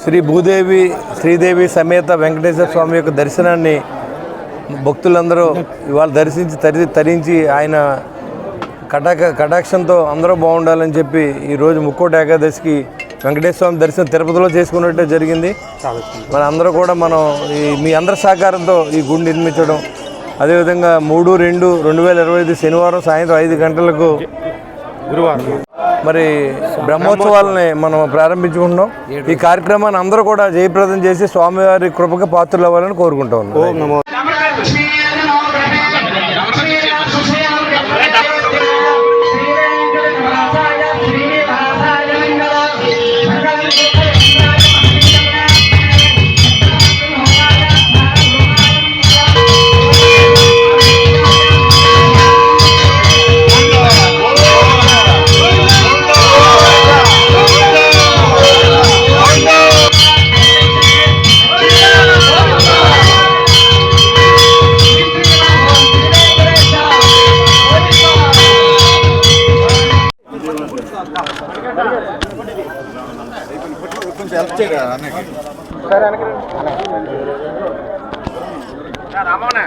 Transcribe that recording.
శ్రీ భూదేవి శ్రీదేవి సమేత వెంకటేశ్వర స్వామి యొక్క దర్శనాన్ని భక్తులందరూ ఇవాళ దర్శించి తరించి ఆయన కటాక్షంతో అందరూ బాగుండాలని చెప్పి ఈరోజు ముక్కోటి ఏకాదశికి వెంకటేశ్వర స్వామి దర్శనం తిరుపతిలో చేసుకున్నట్టే జరిగింది. మన అందరూ కూడా మనం మీ అందరి సహకారంతో ఈ గుడి నిర్మించడం, అదేవిధంగా 3/2/2025 శనివారం సాయంత్రం 5 గంటలకు గురువారం మరి బ్రహ్మోత్సవాలని మనం ప్రారంభించుకుంటున్నాం. ఈ కార్యక్రమాన్ని అందరూ కూడా జయప్రదం చేసి స్వామివారి కృపకు పాత్రలు అవ్వాలని కోరుకుంటా ఉన్నాం. కొంచెం హెల్ప్ చేయరా అన్నకి. రామోనే